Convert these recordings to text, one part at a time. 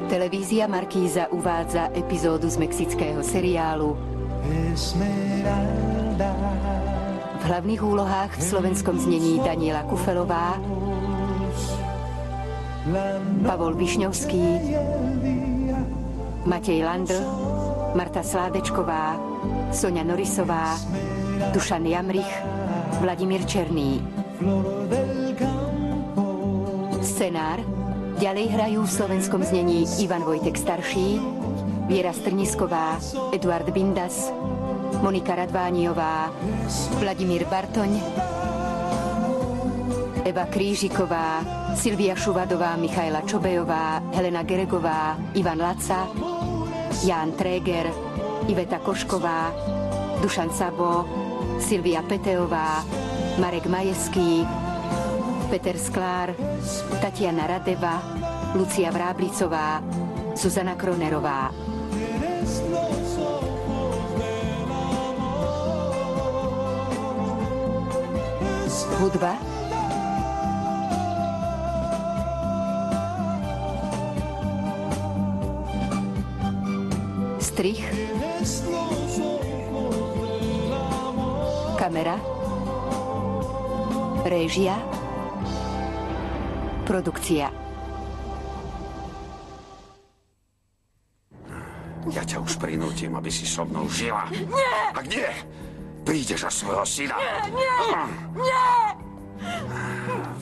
Televízia Markíza uvádza epizódu z mexického seriálu v hlavných úlohách v slovenskom znení Daniela Kufelová, Pavol Višňovský, Matej Landl, Marta Sládečková, Soňa Norisová, Dušan Jamrich, Vladimír Černý. Scenár ďalej hrajú v slovenskom znení Ivan Vojtek starší, Viera Strnisková, Eduard Bindas, Monika Radvániová, Vladimír Bartoň, Eva Krížiková, Silvia Šuvadová, Michaela Čobejová, Helena Geregová, Ivan Laca, Ján Tréger, Iveta Košková, Dušan Sabo, Silvia Peteová, Marek Majeský, Peter Sklár, Tatiana Radeva, Lucia Vráblicová, Zuzana Kronerová. Hudba strich, kamera, réžia, produkcia. Ja ťa už prinútim, aby si so mnou žila. Nie! Ak nie, prídeš až svojho syna. Nie! Nie!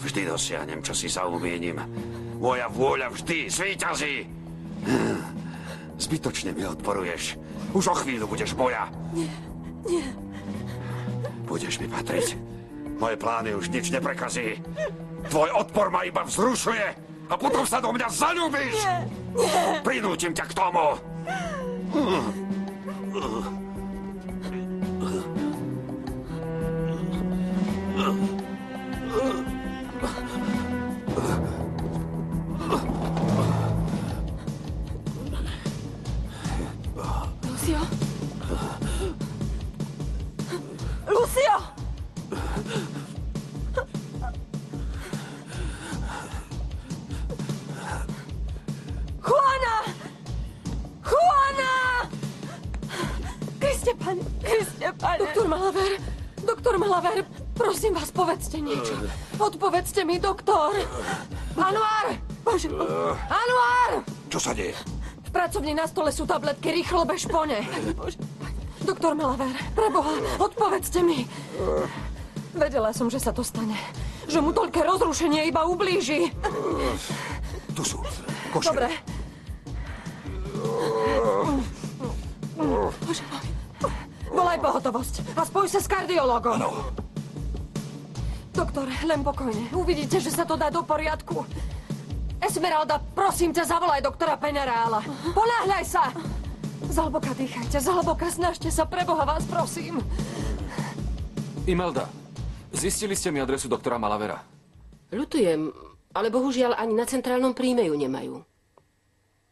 Vždy dosiahnem, čo si zaumiením. Moja vôľa vždy zvíťazí. Zbytočne mi odporuješ. Už o chvíľu budeš moja. Nie, nie. Budeš mi patriť. Moje plány už nič neprekazí. Tvoj odpor ma iba vzrušuje a potom sa do mňa zaľúbiš. Nie, nie. Prinútim ťa k tomu. Lucio? Lucio! Juana! Juana! Kriste, pane, Kriste, pane. Doktor Malaver, prosím vás, povedzte niečo. Odpovedzte mi, doktor. Anuar! Bože, Anuar! Čo sa deje? V pracovni na stole sú tabletky, rýchlo bež po ne. Bože. Doktor Malaver, preboha, odpovedzte mi. Vedela som, že sa to stane. Že mu toľké rozrušenie iba ublíži. Tu sú košele. Dobre. Bože, volaj pohotovosť a spoj sa s kardiologom. Áno. Doktor, len pokojne. Uvidíte, že sa to dá do poriadku. Esmeralda, prosím ťa, zavolaj doktora Penerála. Ponáhľaj sa! Zhlboka dýchajte, zhlboka, snažte sa, preboha vás, prosím. Imelda, zistili ste mi adresu doktora Malavera? Ľutujem, ale bohužiaľ ani na centrálnom príjme ju nemajú.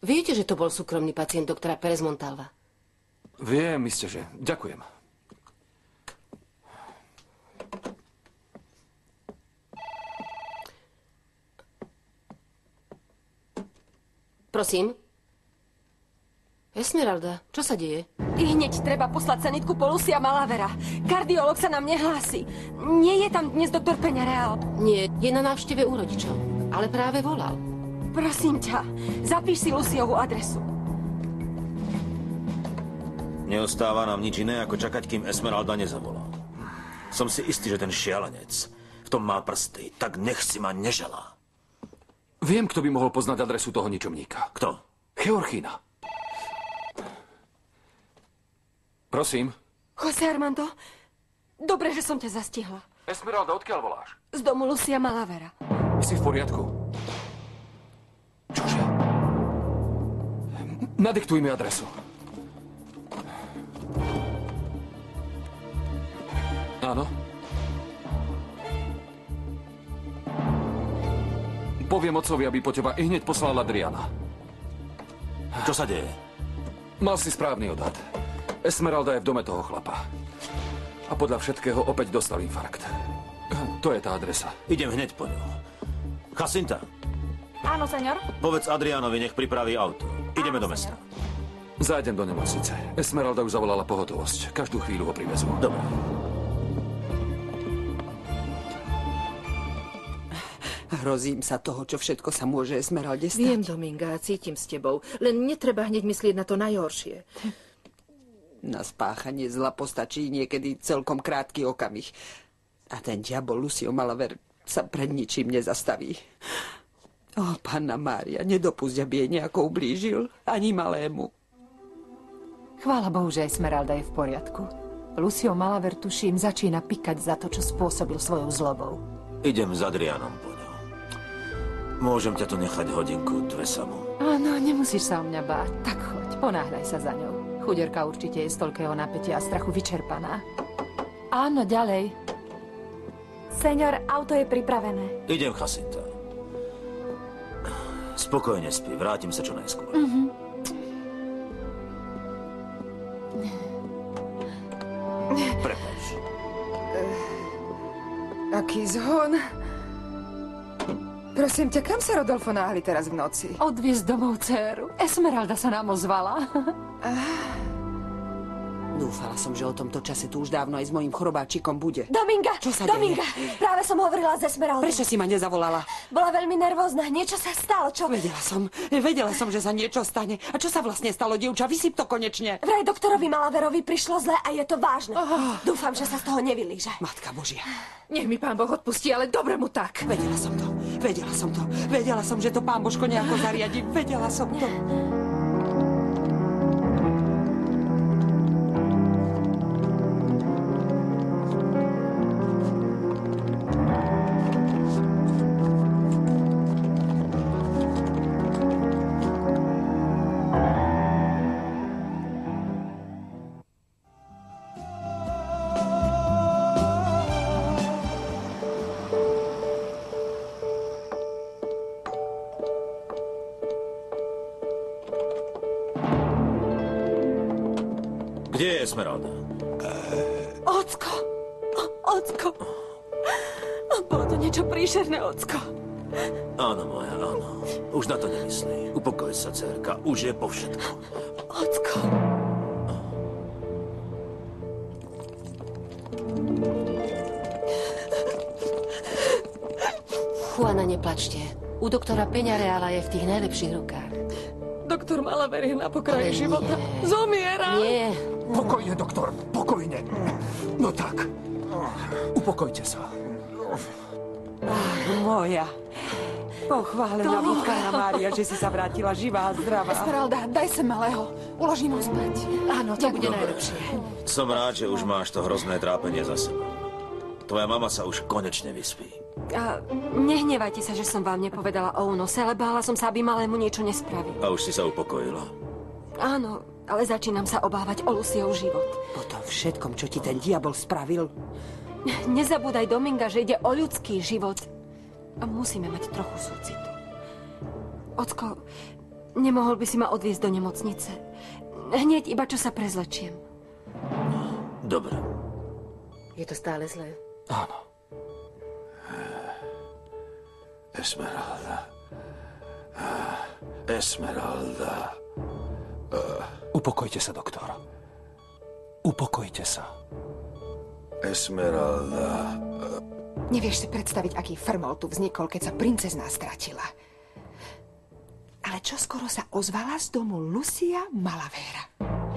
Viete, že to bol súkromný pacient doktora Pérez Montalva? Viem, isteže. Ďakujem. Prosím? Esmeralda, čo sa deje? I hneď treba poslať sanitku po Lucia Malavera. Kardiolog sa nám nehlási. Nie je tam dnes doktor Peñareal. Nie, je na návšteve u rodičov. Ale práve volal. Prosím ťa, zapíš si Luciovú adresu. Neostáva nám nič iné, ako čakať, kým Esmeralda nezavolá. Som si istý, že ten šialenec v tom má prsty, tak nech si ma neželá. Viem, kto by mohol poznať adresu toho ničomníka. Kto? Georgina. Prosím. José Armando, dobre, že som ťa zastihla. Esmeralda, odkiaľ voláš? Z domu Lucia Malavera. Si v poriadku? Čože? Nadiktuj mi adresu. Áno? Poviem otcovi, aby po teba hneď poslal Adriana. Čo sa deje? Mal si správny odhad. Esmeralda je v dome toho chlapa. A podľa všetkého opäť dostal infarkt. To je tá adresa. Idem hneď po ňu. Jacinta, Áno, seňor. Povedz Adrianovi, nech pripraví auto. Ideme do mesta. Zájdem do nemocnice. Esmeralda už zavolala pohotovosť. Každú chvíľu ho privezú. Dobre. Hrozím sa toho, čo všetko sa môže Esmeralde stať. Viem, Dominga, cítim s tebou. Len netreba hneď myslieť na to najhoršie. Na spáchanie zla postačí niekedy celkom krátky okamih. A ten diabol Lucio Malaver sa pred ničím nezastaví. Ó, Panna Mária, nedopusť, aby jej nejako ublížil. Ani malému. Chvála Bohu, že Esmeralda je v poriadku. Lucio Malaver, tuším, začína pikať za to, čo spôsobil svojou zlobou. Idem s Adrianom po ňu. Môžem ťa tu nechať hodinku, dve samú. Áno, nemusíš sa o mňa báť. Tak choď, ponáhľaj sa za ňou. Chuderka určite je z toľkého napätia a strachu vyčerpaná. Áno, ďalej. Seňor, auto je pripravené. Idem, Jacinta. Spokojne spí, vrátim sa čo najskôr. Prepáč. Aký zhon. Prosím ťa, kam sa Rodolfo náhli teraz v noci? Odviezť domov dcéru. Esmeralda sa nám ozvala. Dúfala som, že o tomto čase tu už dávno aj s mojím chorobáčikom bude. Dominga! Čo sa Dominga! deje? Práve som hovorila s Esmeraldou. Prečo si ma nezavolala? Bola veľmi nervózna. Niečo sa stalo, čo? Vedela som, že sa niečo stane. A čo sa vlastne stalo, dievča? Vysyp to konečne. Vraj doktorovi Malaverovi prišlo zle a je to vážne. Dúfam, že sa z toho nevylíže. Matka Božia. Nech mi pán Boh odpustí, ale dobre mu tak. Vedela som, že to pán Božko nejako zariadi. Vedela som to. Kde je Esmeralda? Ocko! Ocko! Bolo to niečo príšerné, ocko. Áno, moja, áno. Už na to nemyslí. Upokoj sa, dcerka. Už je po všetko. Ocko! Juana, neplačte. U doktora Peñareala je v tých najlepších rukách. Doktor Malaver je na pokraji života. Zomiera! Nie. Pokojne, doktor, pokojne. No tak. Upokojte sa. Moja. Pochválená buď Panna Mária, že si sa vrátila živá a zdravá. Esmeralda, daj sa malého. Uložím ho spať. Áno, to bude najlepšie. Som rád, že už máš to hrozné trápenie za sebou. Tvoja mama sa už konečne vyspí. A nehnevajte sa, že som vám nepovedala o únose, ale bála som sa, aby malému niečo nespravil. A už si sa upokojila? Áno, ale začínam sa obávať o Luciov život. Po tom všetkom, čo ti ten diabol spravil. Nezabúdaj, Dominga, že ide o ľudský život. A musíme mať trochu súcitu. Ocko, nemohol by si ma odviezť do nemocnice? Hneď iba, čo sa prezlečiem. Dobre. Je to stále zlé? Áno. Esmeralda. Esmeralda. Upokojte sa, doktor. Upokojte sa. Esmeralda. Nevieš si predstaviť, aký frmol tu vznikol, keď sa princezná stratila. Ale čo skoro sa ozvala z domu Lucia Malavera.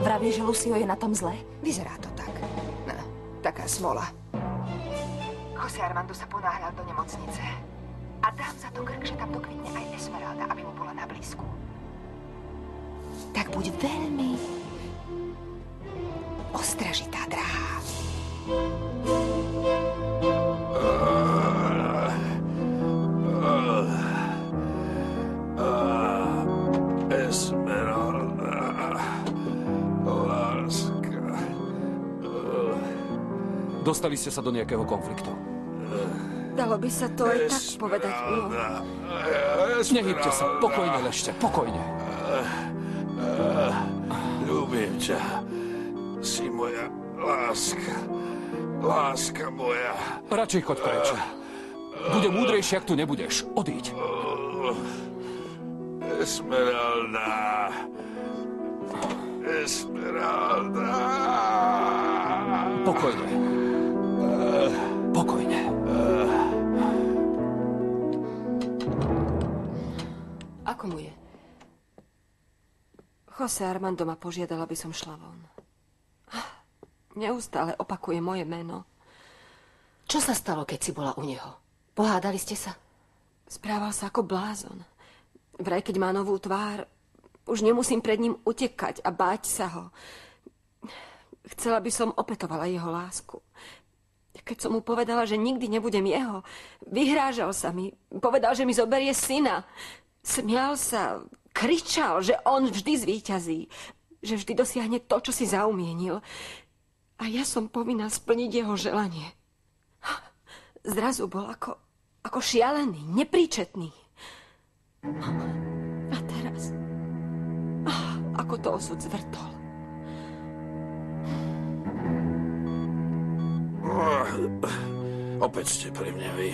Vraví, že Lucio je na tom zle? Vyzerá to tak. No, taká smola. Jose Armando sa ponáhľal do nemocnice. A dám za to krk, že tam dokvitne aj Esmeralda, aby mu bola na blízku. Tak buď veľmi ostražitá, drahá. Esmeralda. Láska. Dostali ste sa do nejakého konfliktu? Dalo by sa to aj tak povedať, no. Nehybte sa, pokojne ležte, pokojne. Ľúbim ťa. Si moja láska. Láska moja. Radšej choď preč. Bude múdrejšie, ak tu nebudeš. Odíď. Esmeralda. Esmeralda. Pokojne. Pokojne. Ako mu je? Jose Armando ma požiadal, aby som šla von. Neustále opakuje moje meno. Čo sa stalo, keď si bola u neho? Pohádali ste sa? Správal sa ako blázon. Vraj, keď má novú tvár, už nemusím pred ním utekať a báť sa ho. Chcela by som opetovala jeho lásku. Keď som mu povedala, že nikdy nebudem jeho, vyhrážal sa mi. Povedal, že mi zoberie syna. Smial sa, kričal, že on vždy zvíťazí. Že vždy dosiahne to, čo si zaumienil. A ja som povinná splniť jeho želanie. Zrazu bol ako šialený, nepríčetný. A teraz, ako to osud zvrtol. Opäť ste pri mne vy.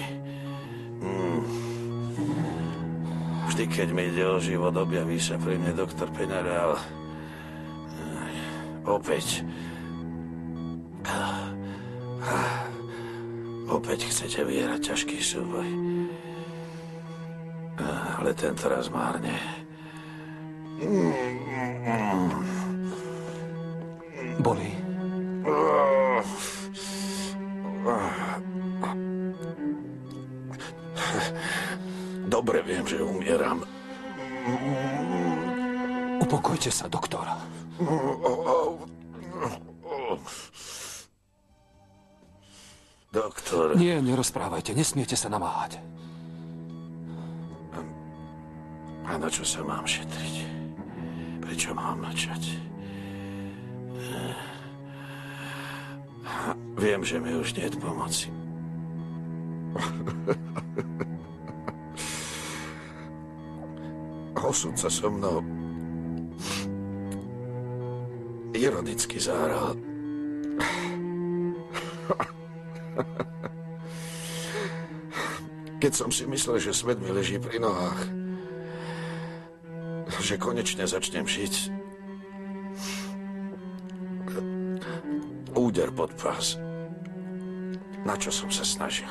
Vždy, keď mi ide o život, objaví sa pri mne doktor Peñaral. Opäť. Opäť chcete vyhrať ťažký súboj. Ale tento raz márne. Bolí. Dobre viem, že umieram. Upokojte sa, doktor. Doktor. Nie, nerozprávajte, nesmiete sa namáhať. A na čo sa mám šetriť? Prečo mám mlčať? Viem, že mi už nie je pomoci. Osud sa so mnou ironicky zahral. Keď som si myslel, že svet mi leží pri nohách, že konečne začnem žiť, úder pod pás. Na čo som sa snažil?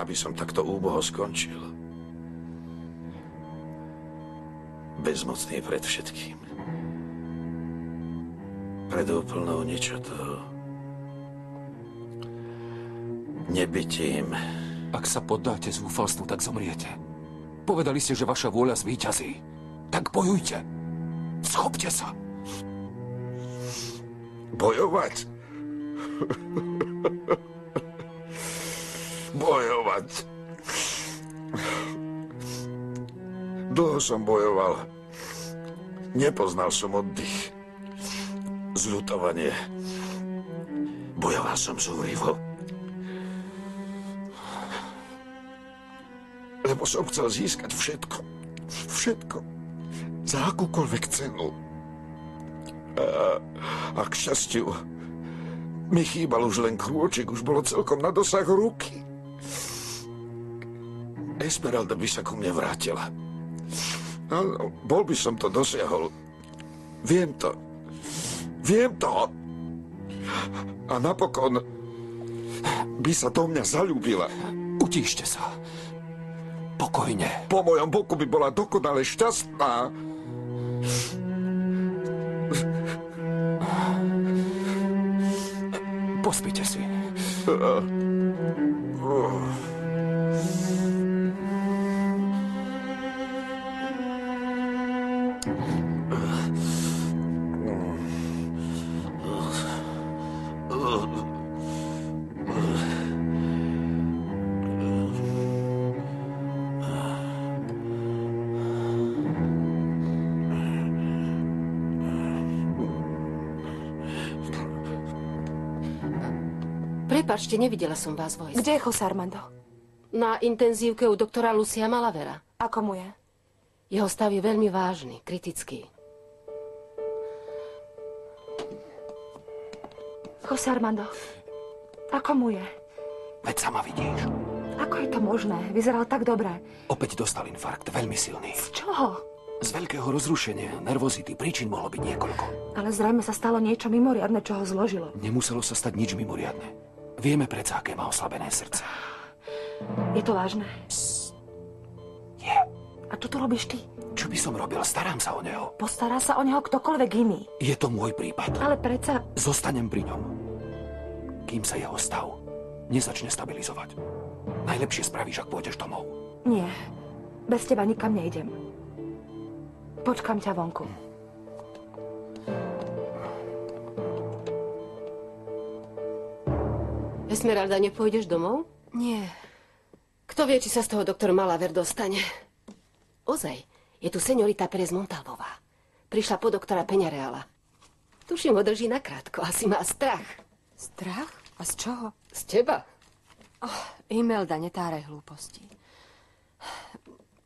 Aby som takto úboho skončil. Bezmocný pred všetkým. Pred úplnou ničotou. Nebytím. Ak sa poddáte zúfalstvu, tak zomriete. Povedali ste, že vaša vôľa zvíťazí. Tak bojujte. Schopte sa. Bojovať? Bojovať. Dlho som bojoval. Nepoznal som oddych. Zľutovanie. Bojoval som zúrivo. Lebo som chcel získať všetko. Všetko. Za akúkoľvek cenu. A k šťastiu mi chýbal už len krôčik, už bolo celkom na dosah ruky. Esmeralda by sa ku mne vrátila. Áno, bol by som to dosiahol. Viem to. Viem to. A napokon by sa do mňa zaľúbila. Utíšte sa. Pokojne. Po mojom boku by bola dokonale šťastná. Pospite si. Prepáčte, nevidela som vás vojsť. Kde je Jose Armando? Na intenzívke u doktora Lucia Malavera. Ako mu je? Jeho stav je veľmi vážny, kritický. Jose Armando, ako mu je? Veď sama vidíš. Ako je to možné? Vyzeral tak dobre. Opäť dostal infarkt, veľmi silný. Z čoho? Z veľkého rozrušenia, nervozity, príčin mohlo byť niekoľko. Ale zrejme sa stalo niečo mimoriadne, čo ho zložilo. Nemuselo sa stať nič mimoriadne. Vieme predsa, aké má oslabené srdce. Je to vážne? Nie. A čo tu robíš ty? Čo by som robil? Starám sa o neho. Postará sa o neho ktokoľvek iný. Je to môj prípad. Ale predsa... Zostanem pri ňom, kým sa jeho stav nezačne stabilizovať. Najlepšie spravíš, ak pôjdeš domov. Nie. Bez teba nikam nejdem. Počkám ťa vonku. Esmeralda, nepôjdeš domov? Nie. Kto vie, či sa z toho doktor Malaver dostane? Ozaj, je tu seniorita Pérez Montalvová. Prišla po doktora Peňareala. Tuším, ho drží nakrátko. Asi má strach. Strach? A z čoho? Z teba. Imelda, netáraj hlúposti.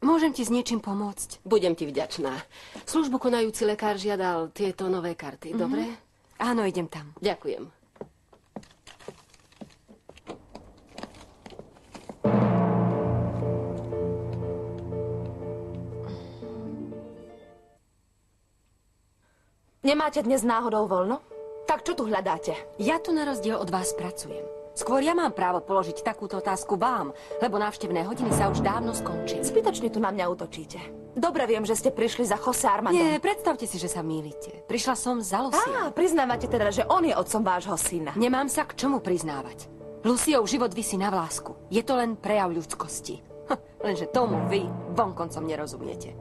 Môžem ti s niečím pomôcť? Budem ti vďačná. Službu konajúci lekár žiadal tieto nové karty, dobre? Áno, idem tam. Ďakujem. Nemáte dnes náhodou voľno? Tak čo tu hľadáte? Ja tu na rozdiel od vás pracujem. Skôr ja mám právo položiť takúto otázku vám, lebo návštevné hodiny sa už dávno skončili. Zbytočne tu na mňa útočíte. Dobre viem, že ste prišli za José Armandom. Nie, predstavte si, že sa mýlite. Prišla som za Luciou. Priznávate teda, že on je otcom vášho syna. Nemám sa k čomu priznávať. Luciou život visí na vlásku. Je to len prejav ľudskosti. Lenže tomu vy vonkoncom nerozumiete.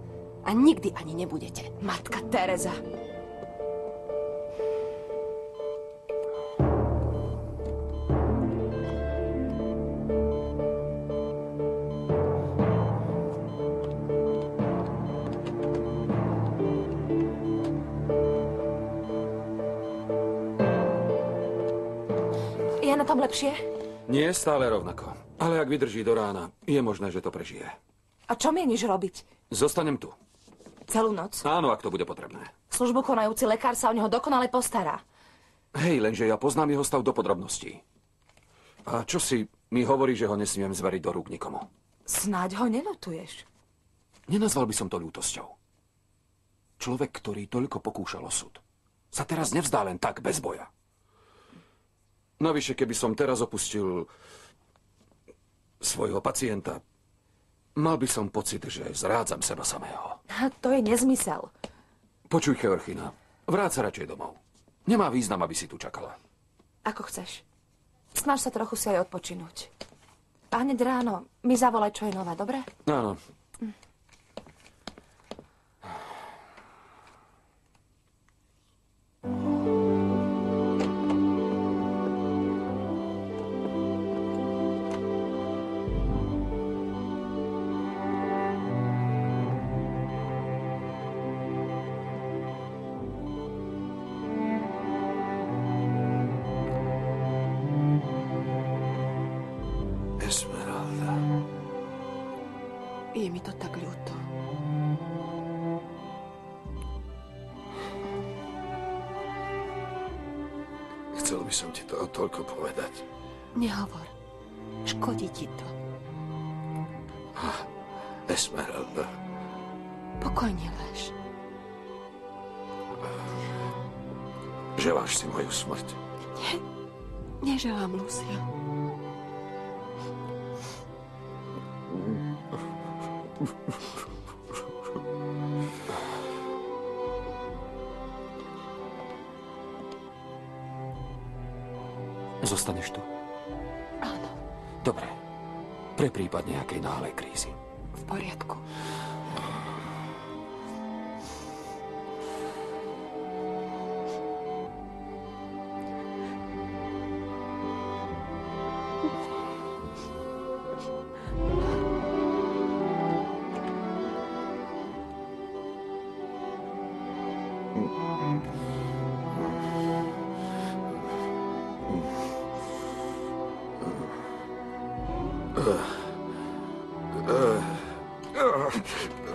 A nikdy ani nebudete. Matka Teresa. Je na tom lepšie? Nie, stále rovnako. Ale ak vydrží do rána, je možné, že to prežije. A čo mieniš robiť? Zostanem tu. Celú noc? Áno, ak to bude potrebné. Službu konajúci lekár sa o neho dokonale postará. Hej, lenže ja poznám jeho stav do podrobností. A čo si mi hovorí, že ho nesmiem zveriť do rúk nikomu? Snáď ho nenotuješ. Nenazval by som to ľútosťou. Človek, ktorý toľko pokúšal osud, sa teraz nevzdá len tak, bez boja. Navyše, keby som teraz opustil svojho pacienta, mal by som pocit, že zrádzam seba samého. A to je nezmysel. Počuj, Georgina, vráť sa radšej domov. Nemá význam, aby si tu čakala. Ako chceš. Snaž sa trochu si aj odpočinúť. A hneď ráno mi zavolaj, čo je nové, dobre? Áno. Esmeralda. Je mi to tak ľúto. Chcel by som ti to toľko povedať. Nehovor. Škodí ti to. Esmeralda. Pokojne lež. Želáš si moju smrť? Nie. Neželám, Lucia. Zostaneš tu? Áno. Dobre. Pre prípad nejakej náhlej krízy. V poriadku.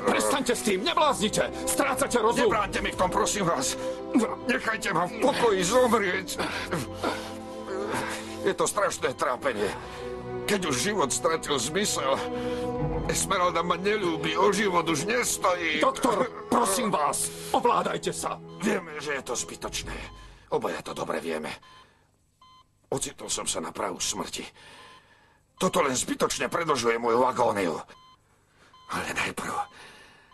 Prestaňte s tým, nebláznite! Strácate rozum! Nebráňte mi v tom, prosím vás! Nechajte ma v pokoji zomrieť! Je to strašné trápenie. Keď už život stratil zmysel, Esmeralda ma neľúbi, o život už nestojí. Doktor, prosím vás, ovládajte sa. Vieme, že je to zbytočné. Obaja to dobre vieme. Ocitol som sa na prahu smrti. Toto len zbytočne predlžuje moju agóniu. Ale najprv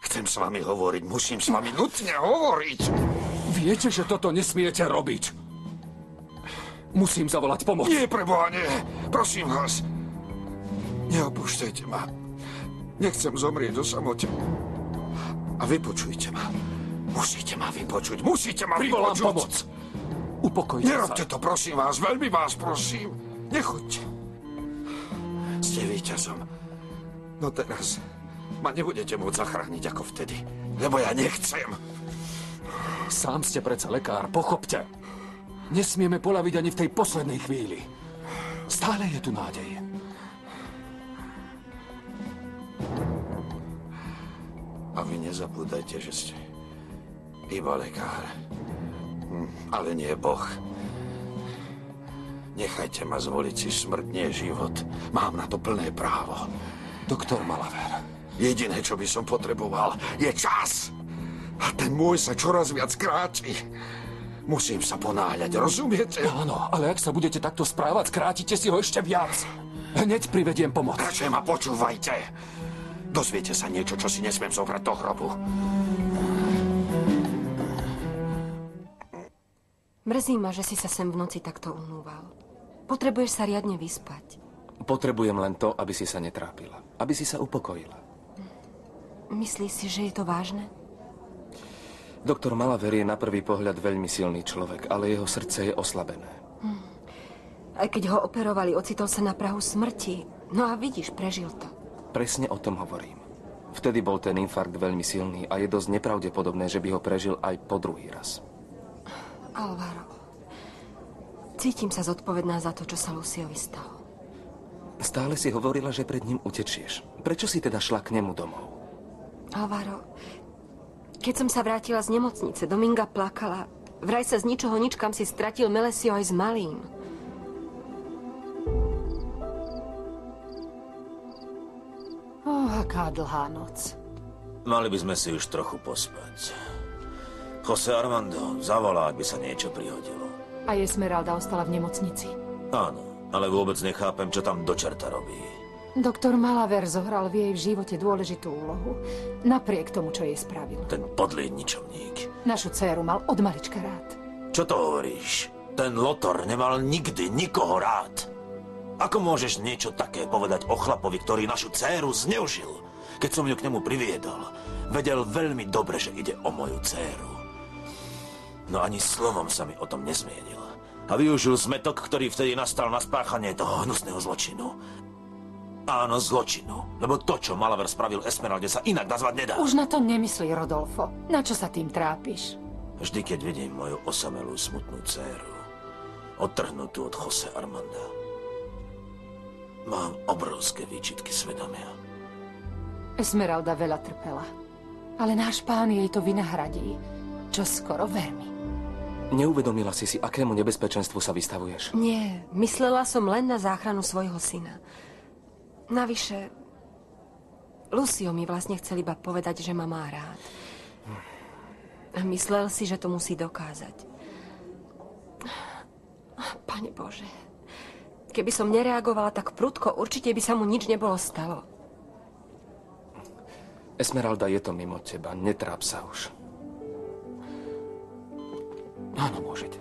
chcem s vami hovoriť, musím s vami nutne hovoriť. Viete, že toto nesmiete robiť. Musím zavolať pomoc. Nie, preboha, nie. Prosím vás. Neopúšťajte ma. Nechcem zomrieť o samote. A vypočujte ma. Musíte ma vypočuť. Musíte ma Privolám vypočuť. pomoc. Upokojte sa. Nerobte to, prosím vás. Veľmi vás prosím. Nechoďte. Ste víťazom. No teraz ma nebudete môcť zachrániť ako vtedy. Lebo ja nechcem. Sám ste predsa lekár, pochopte. Nesmieme poľaviť ani v tej poslednej chvíli. Stále je tu nádej. A vy nezabúdajte, že ste iba lekár. Ale nie Boh. Nechajte ma zvoliť si smrť, nie život. Mám na to plné právo. Doktor Malaver. Jediné, čo by som potreboval, je čas. A ten môj sa čoraz viac kráti. Musím sa ponáhľať, rozumiete? Áno, ale ak sa budete takto správať, skrátite si ho ešte viac. Hneď privediem pomoc. Radšej ma počúvajte. Dozviete sa niečo, čo si nesmiem zobrať do hrobu. Mrzí ma, že si sa sem v noci takto unúval. Potrebuješ sa riadne vyspať. Potrebujem len to, aby si sa netrápila. Aby si sa upokojila. Myslíš si, že je to vážne? Doktor Malaver je na prvý pohľad veľmi silný človek, ale jeho srdce je oslabené. Aj keď ho operovali, ocitol sa na prahu smrti. No a vidíš, prežil to. Presne o tom hovorím. Vtedy bol ten infarkt veľmi silný a je dosť nepravdepodobné, že by ho prežil aj po druhý raz. Alvaro, cítim sa zodpovedná za to, čo sa Luciovi stalo. Stále si hovorila, že pred ním utečieš. Prečo si teda šla k nemu domov? Alvaro, keď som sa vrátila z nemocnice, Dominga plakala. Vraj sa z ničoho nič, kam si stratil Melesio aj s malým. Aká dlhá noc. Mali by sme si už trochu pospať. José Armando, zavolá, ak by sa niečo prihodilo. A Esmeralda ostala v nemocnici. Áno, ale vôbec nechápem, čo tam do čerta robí. Doktor Malaver zohral v jej živote dôležitú úlohu. Napriek tomu, čo jej spravil. Ten podlý ničomník. Našu dcéru mal od malička rád. Čo to hovoríš? Ten Lotor nemal nikdy nikoho rád. Ako môžeš niečo také povedať o chlapovi, ktorý našu dcéru zneužil? Keď som ju k nemu priviedol, vedel veľmi dobre, že ide o moju dcéru. No ani slovom sa mi o tom nezmienil. A využil zmetok, ktorý vtedy nastal na spáchanie toho hnusného zločinu. Áno, zločinu. Lebo to, čo Malaver spravil Esmeralde, sa inak nazvať nedá. Už na to nemyslí, Rodolfo. Na čo sa tým trápiš? Vždy, keď vidím moju osamelú, smutnú dcéru, odtrhnutú od José Armanda, mám obrovské výčitky svedomia. Esmeralda veľa trpela. Ale náš pán jej to vynahradí. Čo skoro, ver mi. Neuvedomila si si, akému nebezpečenstvu sa vystavuješ? Nie, myslela som len na záchranu svojho syna. Navyše, Lucio mi vlastne chcel iba povedať, že ma má rád. A myslel si, že to musí dokázať. Pane Bože, keby som nereagovala tak prudko, určite by sa mu nič nebolo stalo. Esmeralda, je to mimo teba. Netráp sa už. Áno, môžete.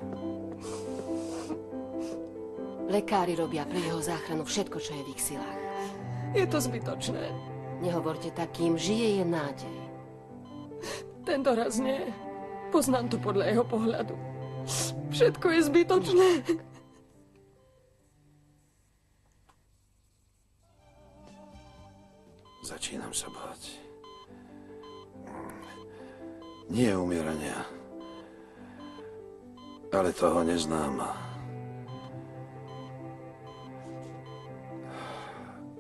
Lekári robia pre jeho záchranu všetko, čo je v ich silách. Je to zbytočné. Nehovorte takým, žije je nádej. Tento raz nie. Poznám to podľa jeho pohľadu. Všetko je zbytočné. Začínam sa báť. Nie umierania, ale toho neznáma.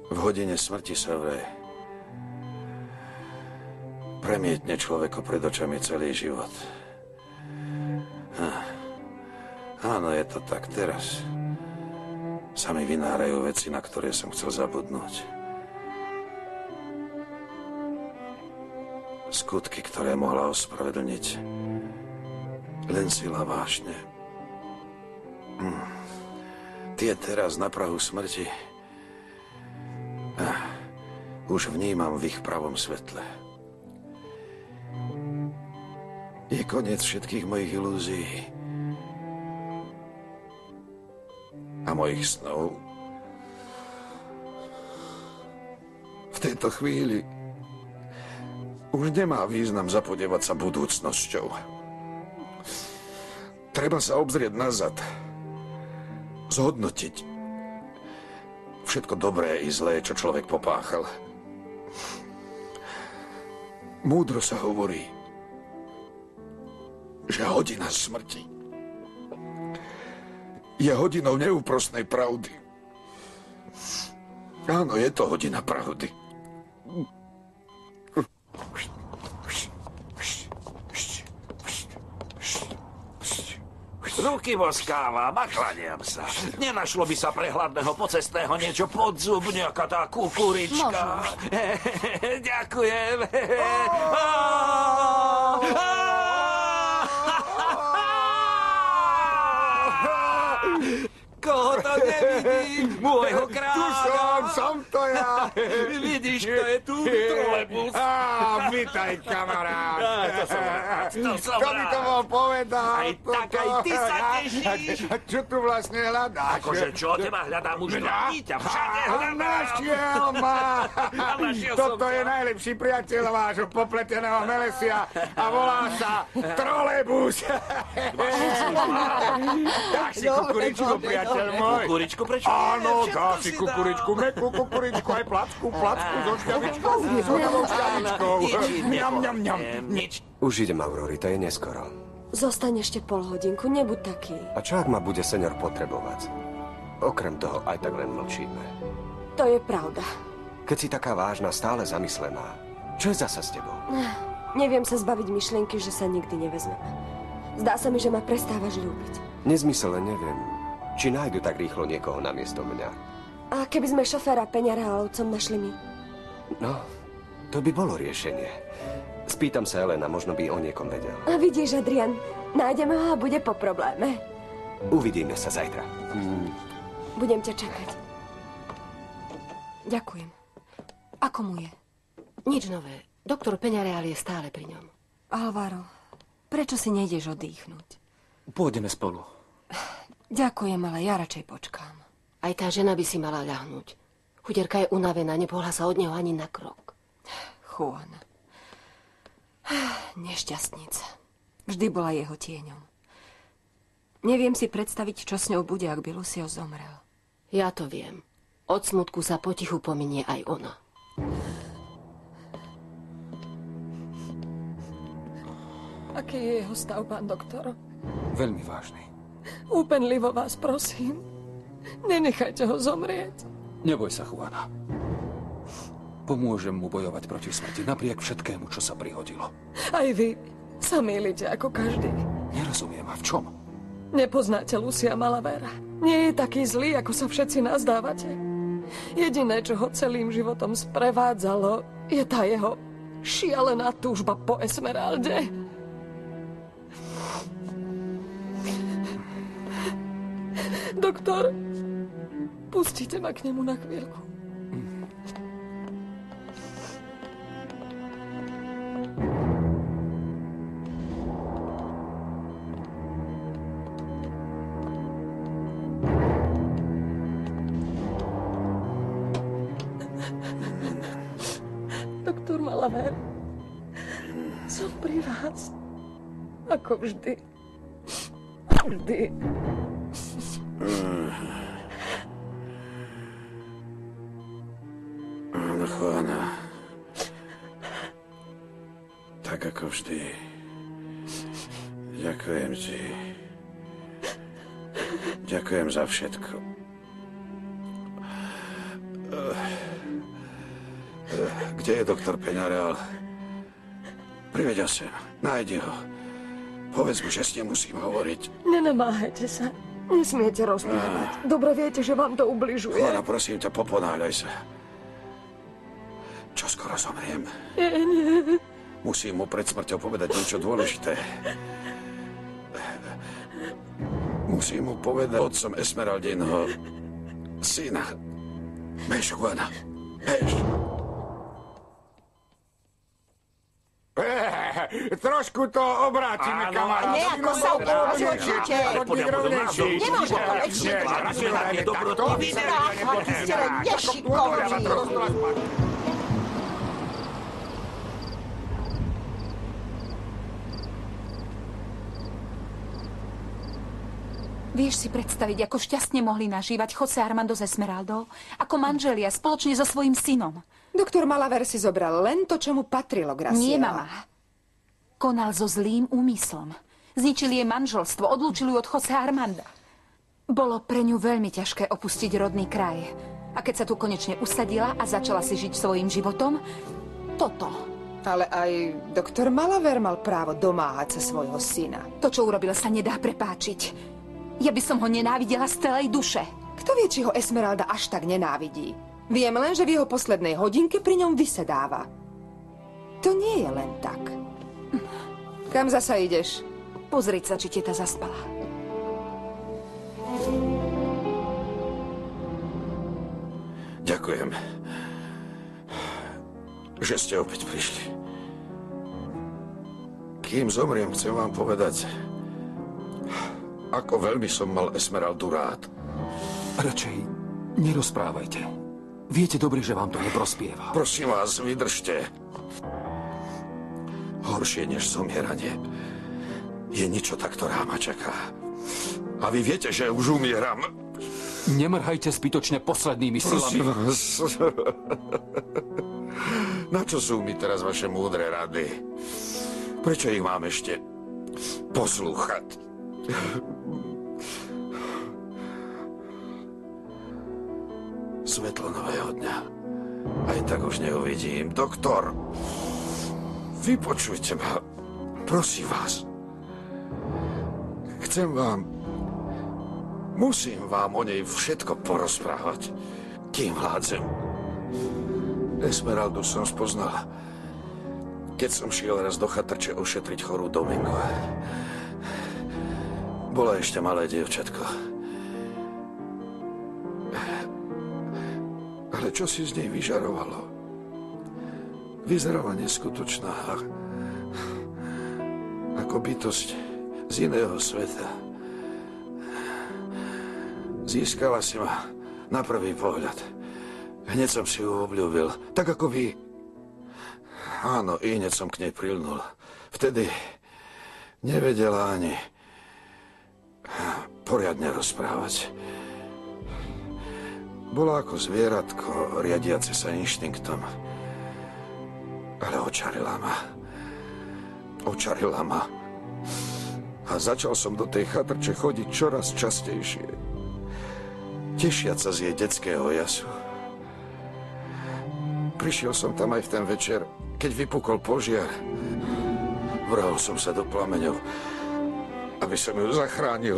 V hodine smrti sa vraj premietne človeku pred očami celý život. Áno, je to tak teraz. sa mi vynárajú veci, na ktoré som chcel zabudnúť. Skutky, ktoré mohla ospravedlniť len sila vášne. Tie teraz na prahu smrti už vnímam v ich pravom svetle. Je koniec všetkých mojich ilúzií a mojich snov. V tejto chvíli už nemá význam zapodievať sa budúcnosťou. Treba sa obzrieť nazad, zhodnotiť všetko dobré i zlé, čo človek popáchal. Múdro sa hovorí, že hodina smrti je hodinou neúprosnej pravdy. Áno, je to hodina pravdy. Ruky boskávam a klaniam sa. Nenašlo by sa pre hladného pocestného niečo pod zub, nejaká tá kukurička. Ďakujem. Koho to nevidím? Môjho kráľa. Som to ja. Vidíš, kto je tu? Trolebus. Vítaj, kamarát. To som Kto by to bol povedal? Aj tak, aj ty sa tešíš. Čo tu vlastne hľadáš? Akože čo? Teba hľadám už 2 dní, ťa všade hľadám. Našiel ma. Toto je najlepší priateľ vášho popleteného Melesia a volá sa Trolebus. Dáš si kukuričku, priateľ môj. Kukuričku, prečo? Áno, dá si kukuričku, mekú kukuričku, aj placku so šťavičkou, s hodovou šťavičkou. Mňam, mňam, mňam. Už idem, Aurori, to je neskoro. Zostaň ešte pol hodinku, nebuď taký. A čo ak ma bude senior potrebovať? Okrem toho aj tak len mlčíme. To je pravda. Keď si taká vážna, stále zamyslená, čo je zasa s tebou? Neviem sa zbaviť myšlienky, že sa nikdy nevezmeme. Zdá sa mi, že ma prestávaš ľúbiť. Nezmysle neviem, či nájdu tak rýchlo niekoho namiesto mňa. A keby sme šoféra Peňareálovcom našli my? No, to by bolo riešenie. Spýtam sa Elena, možno by o niekom vedel. A vidíš, Adrian, nájdeme ho a bude po probléme. Uvidíme sa zajtra. Budem ťa čakať. Ďakujem. Ako mu je? Nič nové. Doktor Peňareál je stále pri ňom. Alvaro, prečo si nejdeš oddychnúť? Pôjdeme spolu. Ďakujem, ale ja radšej počkám. Aj tá žena by si mala ľahnúť. Chuderka je unavená, nepohla sa od neho ani na krok. Juan. Nešťastnica. Vždy bola jeho tieňom. Neviem si predstaviť, čo s ňou bude, ak by Lucio zomrel. Ja to viem. Od smutku sa potichu pominie aj ona. Aký je jeho stav, pán doktor? Veľmi vážny. Úpenlivo vás prosím. Nenechajte ho zomrieť. Neboj sa, Juana. Pomôžem mu bojovať proti smrti, napriek všetkému, čo sa prihodilo. Aj vy sa mýlite ako každý. Nerozumiem, a v čom? Nepoznáte Lucia Malavera. Nie je taký zlý, ako sa všetci nazdávate. Jediné, čo ho celým životom sprevádzalo, je tá jeho šialená túžba po Esmeralde. Doktor, pustite ma k nemu na chvíľku. Doktor Malaver, som pri vás. Ako vždy. Vždy. Áno, Juana. Tak ako vždy. Ďakujem ti. Ďakujem za všetko. Kde je doktor Peňareál? Priveď ho sem. Nájdi ho. Povedz mu, že s ním musím hovoriť. Nenamáhajte sa. Nesmiete rozprávať. Dobre viete, že vám to ubližuje. Chlora, prosím ťa, poponáhľaj sa. Čo skoro zomriem? Nie. Musím mu pred smrťou povedať niečo dôležité. Musím mu povedať otcom Esmeraldinho syna. Bež, Juana, bež. Trošku to obrátime, kamarád. Nejako sa určite. Nemôže to lepšie. Vy ste len nešikovní. Vieš si predstaviť, ako šťastne mohli nažívať José Armando s Esmeraldou, ako manželia spoločne so svojím synom. Doktor Malaver si zobral len to, čo mu patrilo, Graciela. Nie, mama. Konal so zlým úmyslom. Zničili jej manželstvo, odlúčili ju od José Armanda. Bolo pre ňu veľmi ťažké opustiť rodný kraj. A keď sa tu konečne usadila a začala si žiť svojím životom, toto. Ale aj doktor Malaver mal právo domáhať sa svojho syna. To, čo urobil, sa nedá prepáčiť. Ja by som ho nenávidela z celej duše. Kto vie, či ho Esmeralda až tak nenávidí? Viem len, že v jeho poslednej hodinke pri ňom vysedáva. To nie je len tak. Kam zasa ideš? Pozrieť sa, či teta zaspala. Ďakujem, že ste opäť prišli. Kým zomriem, chcem vám povedať, ako veľmi som mal Esmeraldu rád. Radšej nerozprávajte. Viete dobre, že vám to neprospieva. Prosím vás, vydržte. Horšie než zomieranie je niečo tak, ktorá ma čaká. A vy viete, že už umieram. Nemrhajte zbytočne poslednými silami. Prosím vás. Na čo sú mi teraz vaše múdre rady? Prečo ich mám ešte poslúchať? Svetlo nového dňa. Aj tak už neuvidím. Doktor, vypočujte ma. Prosím vás. Musím vám o nej všetko porozprávať, kým vládzem. Esmeraldu som spoznal, keď som šiel raz do chatrče ošetriť chorú Domingu. Bola ešte malé dievčatko. Ale čo si z nej vyžarovalo? Vyzerala neskutočná, ako bytosť z iného sveta. Získala si ma na prvý pohľad. Hneď som si ju obľúbil, tak ako vy. Áno, i hneď som k nej prilnul. Vtedy nevedela ani poriadne rozprávať. Bola ako zvieratko, riadiace sa inštinktom. Ale očarila ma. Očarila ma. A začal som do tej chatrče chodiť čoraz častejšie. Tešiac sa z jej detského jasu. Prišiel som tam aj v ten večer, keď vypukol požiar. Vrhol som sa do plameňov, aby som ju zachránil.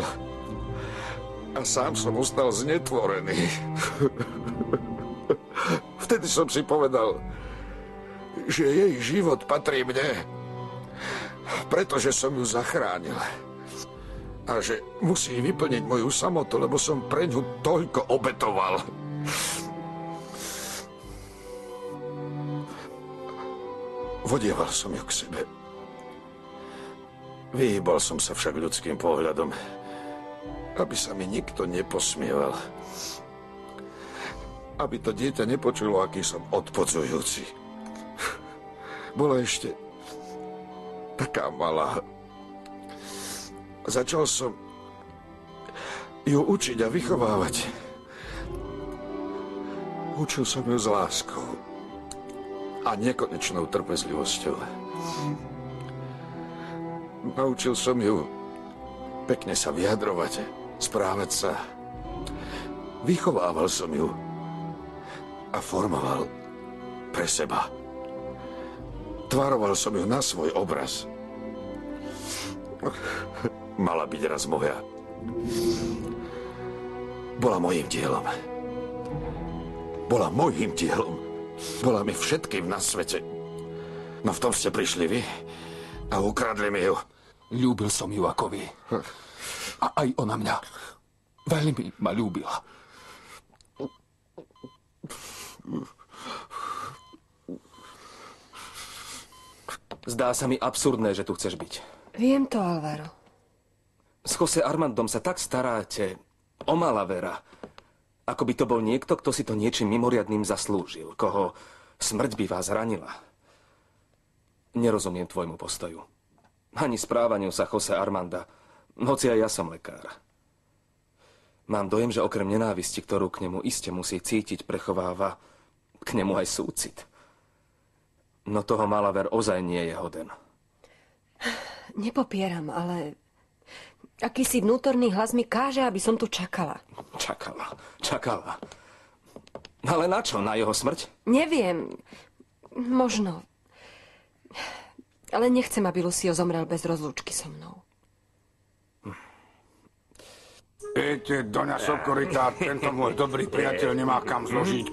A sám som ostal znetvorený. Vtedy som si povedal, že jej život patrí mne, pretože som ju zachránil. A že musí vyplniť moju samotu, lebo som pre ňu toľko obetoval. Vodieval som ju k sebe. Vyhýbal som sa však ľudským pohľadom, aby sa mi nikto neposmieval. Aby to dieťa nepočulo, aký som odpodzujúci. Bola ešte taká malá. Začal som ju učiť a vychovávať. Učil som ju s láskou a nekonečnou trpezlivosťou. Naučil som ju pekne sa vyjadrovať, správať sa. Vychovával som ju a formoval pre seba. Tvaroval som ju na svoj obraz. Mala byť raz moja. bola mojím dielom. Bola mojím dielom. Bola mi všetkým na svete. No v tom ste prišli vy a ukradli mi ju. Ľúbil som ju ako vy. A aj ona mňa. Veľmi ma ľúbila. Zdá sa mi absurdné, že tu chceš byť. Viem to, Alvaro. S José Armandom sa tak staráte o Malavera, ako by to bol niekto, kto si to niečím mimoriadnym zaslúžil, koho smrť by vás ranila. Nerozumiem tvojmu postoju. Ani správaniu sa José Armanda, hoci aj ja som lekár. Mám dojem, že okrem nenávisti, ktorú k nemu iste musí cítiť, prechováva k nemu aj súcit. No toho Malaver ozaj nie je hoden. Nepopieram, ale akýsi vnútorný hlas mi káže, aby som tu čakala. Čakala. Ale na čo? Na jeho smrť? Neviem. Možno. Ale nechcem, aby Lucio zomrel bez rozlúčky so mnou. Viete, Doňa Sokorita, tento môj dobrý priateľ nemá kam zložiť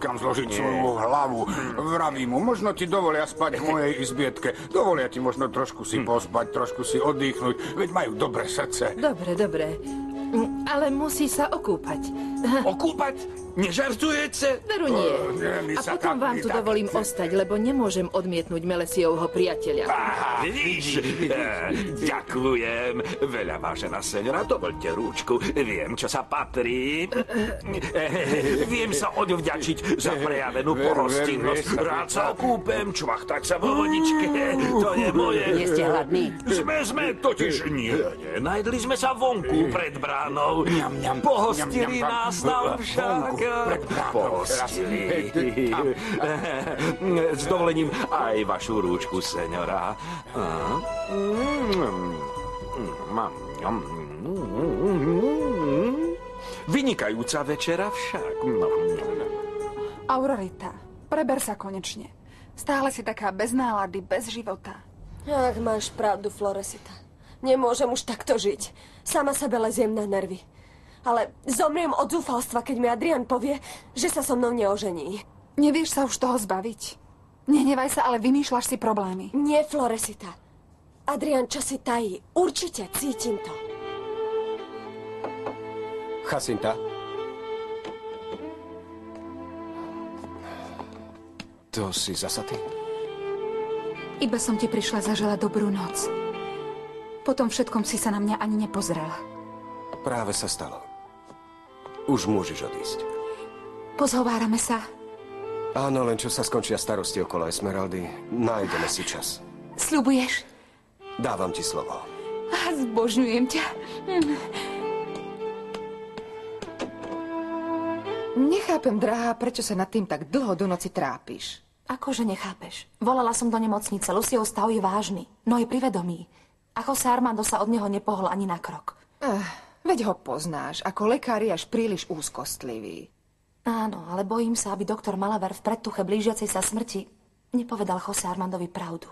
svoju hlavu. Vravím mu, možno ti dovolia spať v mojej izbietke. Dovolia ti možno trošku si pospať, trošku si oddychnúť, veď majú dobré srdce. Dobre. Ale musí sa okúpať. Okúpať? Nežartujete? Veru nie. A potom vám tu dovolím ostať, lebo nemôžem odmietnúť Melesiovho priateľa. Vidíš? Ďakujem. Veľa, vážená seňora, dovoľte rúčku. Viem, čo sa patrí. Viem sa odvďačiť za prejavenú pohostinnosť. Rád sa okúpem, čvachtať sa vo vodičke. To je moje. Nie ste hladní? Sme totiž nie. Najedli sme sa vonku pred bránou. Pohostili nás tam však. Pohostili. S dovolením aj vašu rúčku, seňora. Vynikajúca večera však. Aurorita, preber sa konečne. Stále si taká bez nálady, bez života. Ach, máš pravdu, Floresita. Nemôžem už takto žiť. Sama sebe leziem na nervy. Ale zomriem od zúfalstva, keď mi Adrian povie, že sa so mnou neožení. Nevieš sa už toho zbaviť? Nehnevaj sa, ale vymýšľaš si problémy. Nie, Floresita. Adrian čosi tají. Určite cítim to. Jacinta? To si zasa ty? Iba som ti prišla zaželať dobrú noc. Po tom všetkom si sa na mňa ani nepozrela. Práve sa stalo. Už môžeš odísť. Pozhovárame sa. Áno, len čo sa skončia starosti okolo Esmeraldy, nájdeme si čas. Sľubuješ? Dávam ti slovo. Zbožňujem ťa. Nechápem, drahá, prečo sa nad tým tak dlho do noci trápiš. Akože nechápeš? Volala som do nemocnice. Luciov stav je vážny, no je pri vedomí. A José Armando sa od neho nepohol ani na krok. Veď ho poznáš, ako lekár je až príliš úzkostlivý. Áno, ale bojím sa, aby doktor Malaver v predtuche blížiacej sa smrti nepovedal José Armandovi pravdu.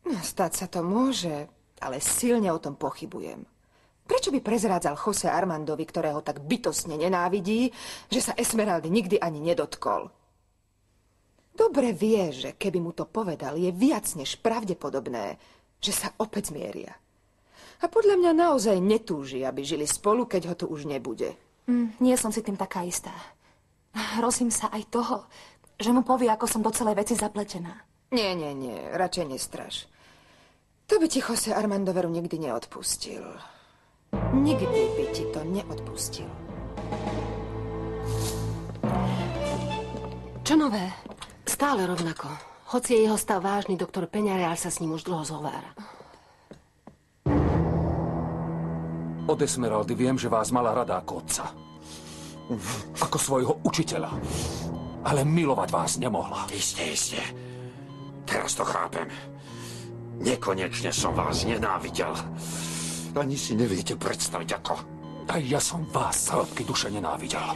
Stať sa to môže, ale silne o tom pochybujem. Prečo by prezrádzal José Armandovi, ktorého tak bytostne nenávidí, že sa Esmeraldy nikdy ani nedotkol? Dobre vie, že keby mu to povedal, je viac než pravdepodobné, že sa opäť zmieria. A podľa mňa naozaj netúži, aby žili spolu, keď ho tu už nebude. Nie som si tým taká istá. Hrozím sa aj toho, že mu povie, ako som do celej veci zapletená. Nie, radšej nestraš. To by ti José Armando veru nikdy neodpustil. Nikdy by ti to neodpustil. Čo nové? Stále rovnako. Hoci je jeho stav vážny, doktor Peñareal sa s ním už dlho zhovára. Od Esmeraldy viem, že vás mala rada ako otca. Ako svojho učiteľa. Ale milovať vás nemohla. Isté. Teraz to chápem. Nekonečne som vás nenávidel. Ani si neviete predstaviť, ako. Aj ja som vás z hĺbky duše nenávidel.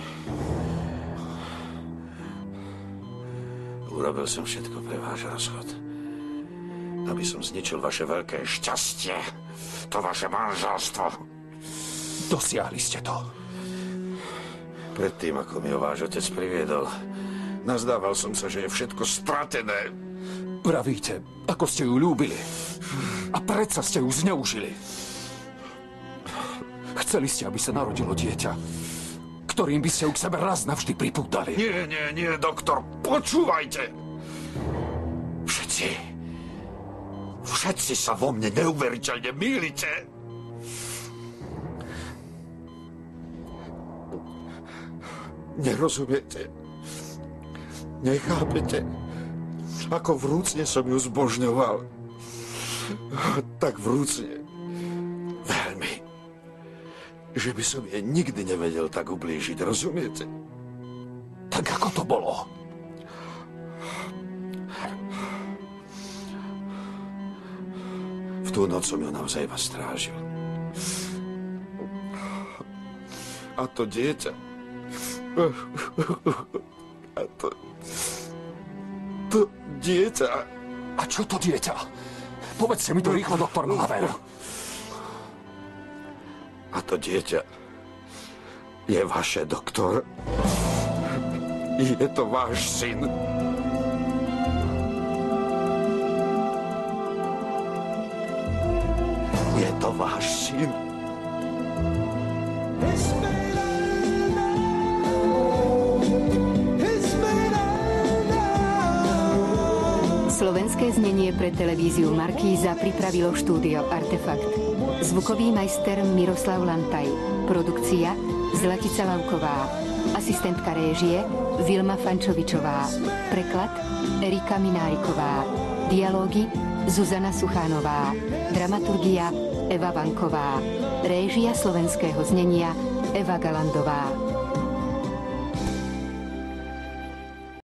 Urobil som všetko pre váš rozchod. Aby som zničil vaše veľké šťastie. To vaše manželstvo. Dosiahli ste to. Predtým, ako mi ho váš otec priviedol, nazdával som sa, že je všetko stratené. Pravíte, ako ste ju ľúbili. A predsa ste ju zneužili. Chceli ste, aby sa narodilo dieťa, ktorým by ste ju k sebe raz navždy pripútali. Nie, doktor, počúvajte. Všetci sa vo mne neuveriteľne mýlite. Nerozumiete. Nechápete, ako vrúcne som ju zbožňoval. Tak vrúcne. Veľmi. Že by som jej nikdy nevedel tak ublížiť, rozumiete? Tak ako to bolo? V tú noc som ju naozaj vás strážil. A to dieťa... A to dieťa... A čo to dieťa? Povedzte mi to rýchlo, doktor Malaver. A to dieťa je vaše, doktor. Je to váš syn. Je to váš syn. Slovenské znenie pre televíziu Markíza pripravilo štúdio Artefakt. Zvukový majster Miroslav Lantaj. Produkcia Zlatica Lauková. Asistentka réžie Vilma Fančovičová. Preklad Erika Mináriková. Dialógy Zuzana Suchánová. Dramaturgia Eva Vanková. Réžia slovenského znenia Eva Galandová.